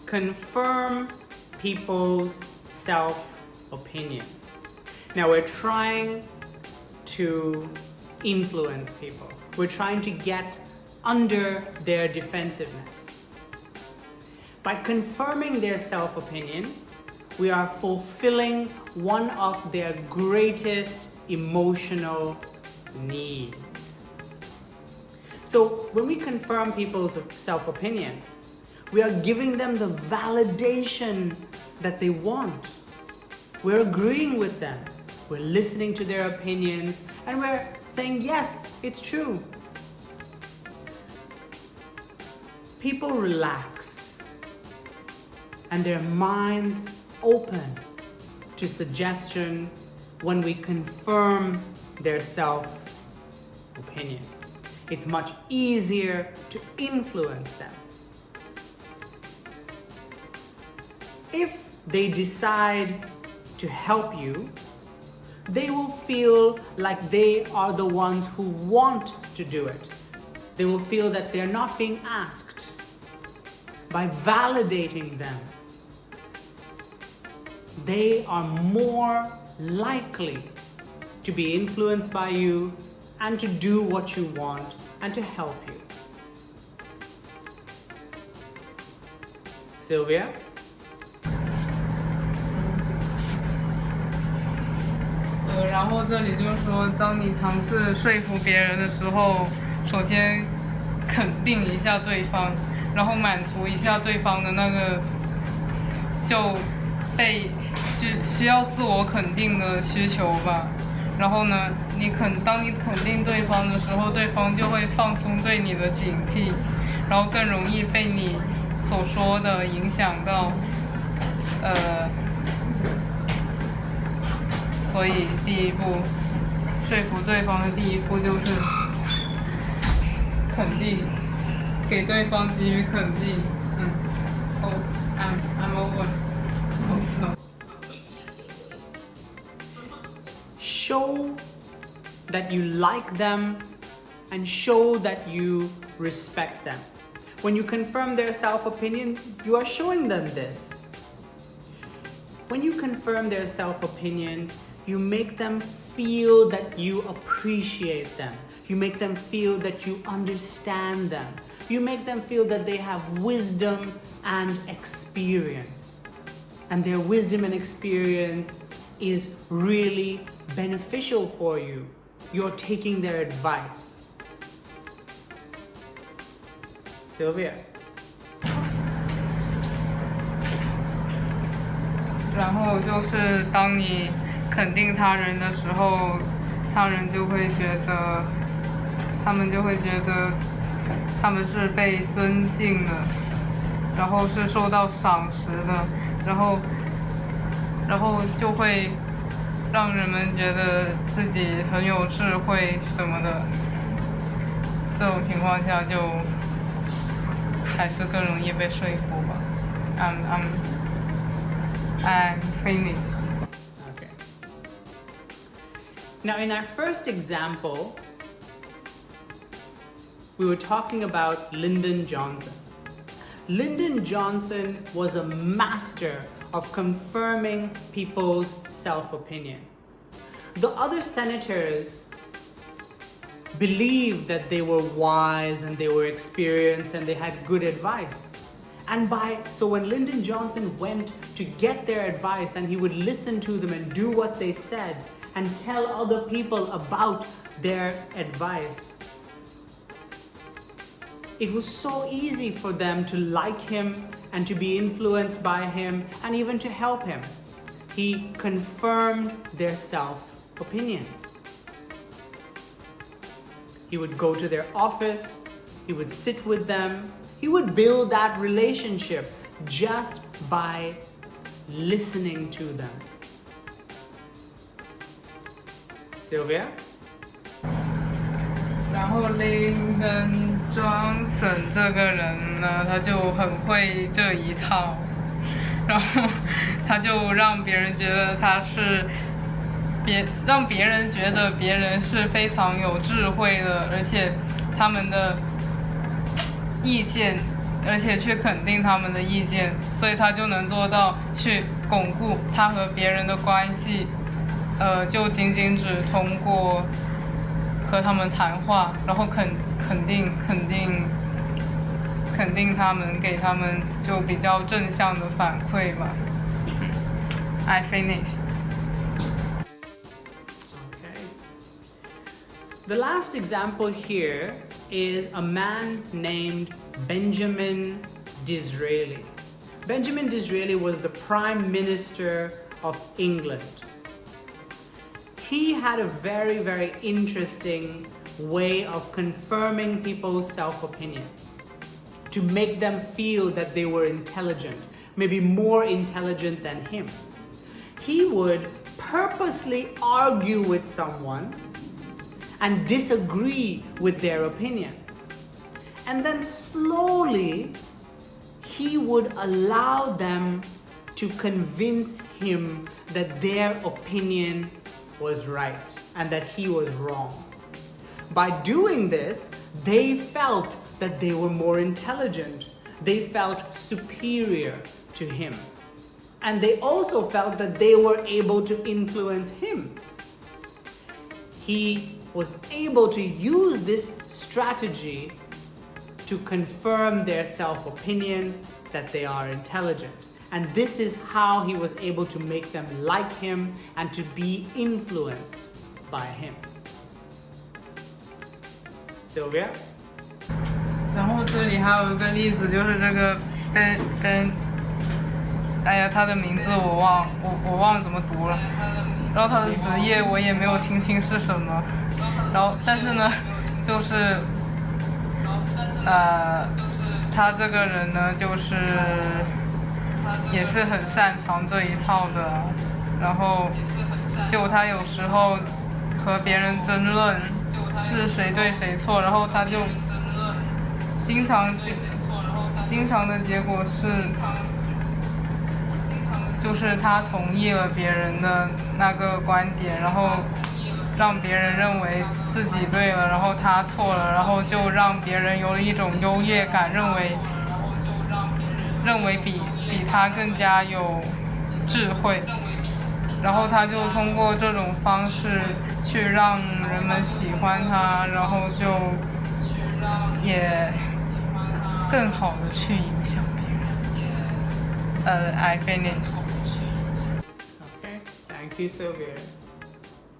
confirm people's self-opinion. Now we're trying to influence people. We're trying to get under their defensiveness. By confirming their self-opinion, we are fulfilling one of their greatest emotional needs. So when we confirm people's self-opinion, we are giving them the validation that they want. We're agreeing with them. We're listening to their opinions, and we're saying, yes, it's true. People relax, and their minds open to suggestion when we confirm their self-opinion. It's much easier to influence them. If they decide to help you, they will feel like they are the ones who want to do it. They will feel that they're not being asked. By validating them, they are more likely to be influenced by you and to do what you want and to help you. Sylvia?然后这里就是说，当你尝试说服别人的时候，首先肯定一下对方，然后满足一下对方的那个就被需要自我肯定的需求吧。然后呢，当你肯定对方的时候，对方就会放松对你的警惕，然后更容易被你所说的影响到。所以第一步，说服对方的第一步就是肯定，给对方给予肯定。Oh, I'm over. Oh, no. Show that you like them and show that you respect them. When you confirm their self-opinion, you are showing them this. When you confirm their self-opinion, you make them feel that you appreciate them. You make them feel that you understand them. You make them feel that they have wisdom and experience. And their wisdom and experience is really beneficial for you. You're taking their advice. Sylvia? 然后就是当你肯定他人的时候，他们就会觉得他们是被尊敬的，然后是受到赏识的，然后就会让人们觉得自己很有智慧什么的。这种情况下就还是更容易被说服吧。I'm finished. Okay. Now, in our first example, we were talking about Lyndon Johnson. Lyndon Johnson was a master of confirming people's self-opinion. The other senators believed that they were wise and they were experienced and they had good advice. So when Lyndon Johnson went to get their advice and he would listen to them and do what they said and tell other people about their advice, it was so easy for them to like him and to be influenced by him and even to help him. He confirmed their self-opinion. He would go to their office, he would sit with them, he would build that relationship just by listening to them. Sylvia? 然后 Lyndon Johnson 这个人呢，他就很会这一套，然后他就让别人觉得让别人觉得别人是非常有智慧的，而且他们的意见而且去肯定他们的意见，所以他就能做到去巩固他和别人的关系，就仅只通过和他们谈话，然后肯定他们，给他们就比较正向的反馈吧。I finished. Okay. The last example here is a man named Benjamin Disraeli. Benjamin Disraeli was the Prime Minister of England. He had a very, very interesting way of confirming people's self-opinion to make them feel that they were intelligent, maybe more intelligent than him. He would purposely argue with someone and disagree with their opinion. And then slowly, he would allow them to convince him that their opinion was right and that he was wrong. By doing this, they felt that they were more intelligent. They felt superior to him. And they also felt that they were able to influence him. He was able to use this strategy to confirm their self-opinion that they are intelligent. And this is how he was able to make them like him and to be influenced by him. Sylvia? 然后这里还有一个例子，就是这个哎呀，他的名字我忘怎么读了，然后他的职业我也没有听清是什么，然后但是呢，就是他这个人呢，就是也是很擅长这一套的，然后就他有时候和别人争论是谁对谁错，然后他就经常的结果是，就是他同意了别人的那个观点，然后让别人认为自己对了，然后他错了，然后就让别人有了一种优越感，认为比他更加有智慧，然后他就通过这种方式去让人们喜欢他，然后就也更好的去影响别人。I finished. Okay, thank you, Sylvia.